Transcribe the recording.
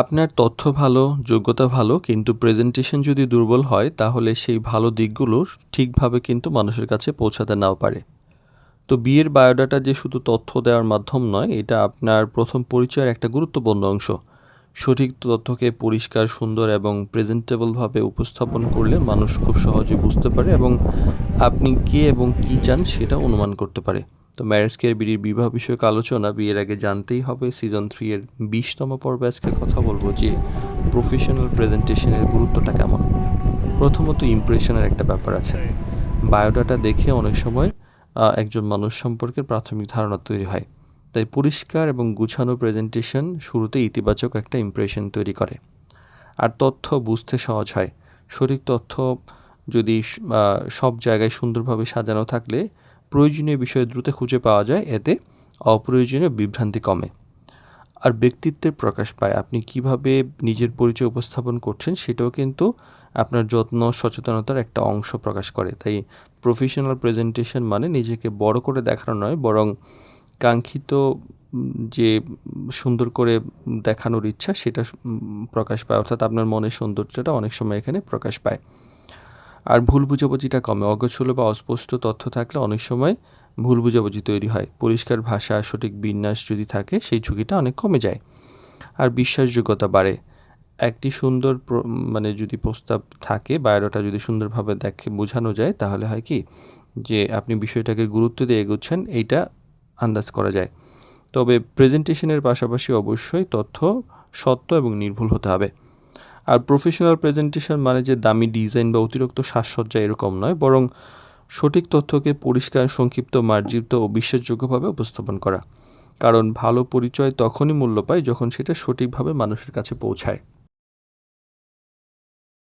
আপনার তথ্য ভালো, যোগ্যতা ভালো কিন্তু প্রেজেন্টেশন যদি দুর্বল হয় তাহলে সেই ভালো দিকগুলো ঠিকভাবে কিন্তু মানুষের কাছে পৌঁছাতে নাও পারে। তো বিয়ের বায়োডাটা যে শুধু তথ্য দেওয়ার মাধ্যম নয়, এটা আপনার প্রথম পরিচয়ের একটা গুরুত্বপূর্ণ অংশ। সঠিক তথ্যকে পরিষ্কার, সুন্দর এবং প্রেজেন্টেবলভাবে উপস্থাপন করলে মানুষ খুব সহজে বুঝতে পারে এবং আপনি কে এবং কী চান সেটা অনুমান করতে পারে। তো ম্যারেজ কেয়ার বিডির বিবাহ বিষয়ক আলোচনা বিয়ের আগে জানতেই হবে। সিজন 3 এর 20তম পর্বে আজকে কথা বলবো যে প্রফেশনাল প্রেজেন্টেশনের গুরুত্বটা কেমন। প্রথমত ইমপ্রেশনের একটা ব্যাপার আছে। বায়োডাটা দেখে অনেক সময় একজন মানুষ সম্পর্কে প্রাথমিক ধারণা তৈরি হয়। তাই পরিষ্কার এবং গুছানো প্রেজেন্টেশন শুরুতে ইতিবাচক একটা ইমপ্রেশন তৈরি করে। আর তথ্য বুঝতে সহজ হয়। সঠিক তথ্য যদি সব জায়গায় সুন্দরভাবে সাজানো থাকলে প্রয়োজনীয় বিষয় দ্রুত খুঁজে পাওয়া যায়, এতে অপ্রয়োজনীয় বিভ্রান্তি কমে। আর ব্যক্তিত্বের প্রকাশ পায়। আপনি কিভাবে নিজের পরিচয় উপস্থাপন করছেন সেটাও কিন্তু আপনার যত্ন, সচেতনতার একটা অংশ প্রকাশ করে। তাই প্রফেশনাল প্রেজেন্টেশন মানে নিজেকে বড় করে দেখানো নয়, বরং কাঙ্ক্ষিত যে সুন্দর করে দেখানোর ইচ্ছা সেটা প্রকাশ পায়। অর্থাৎ আপনার মনের সৌন্দর্যটা অনেক সময় এখানে প্রকাশ পায়। আর ভুল বুঝাবুঝিটা কমে। অগোছালো বা অস্পষ্ট তথ্য থাকলে অনেক সময় ভুল বুঝাবুঝি তৈরি হয়। পরিষ্কার ভাষা, সঠিক বিন্যাস যদি থাকে সেই ঝুঁকিটা অনেক কমে যায়। আর বিশ্বাসযোগ্যতা বাড়ে। একটি সুন্দর মানে যদি প্রস্তাব থাকে, বায়োডাটা যদি সুন্দরভাবে বোঝানো যায় তাহলে হয় কি যে আপনি বিষয়টাকে গুরুত্ব দিয়ে এগোচ্ছেন এইটা আন্দাজ করা যায়। তবে প্রেজেন্টেশনের পাশাপাশি অবশ্যই তথ্য সত্য এবং নির্ভুল হতে হবে। আর প্রফেশনাল প্রেজেন্টেশন মানে যে দামি ডিজাইন বা অতিরিক্ত সাজসজ্জা এরকম নয়, বরং সঠিক তথ্যকে পরিষ্কার, সংক্ষিপ্ত, মার্জিত ও বিশ্বাসযোগ্যভাবে উপস্থাপন করা। কারণ ভালো পরিচয় তখনই মূল্য পায় যখন সেটা সঠিকভাবে মানুষের কাছে পৌঁছায়।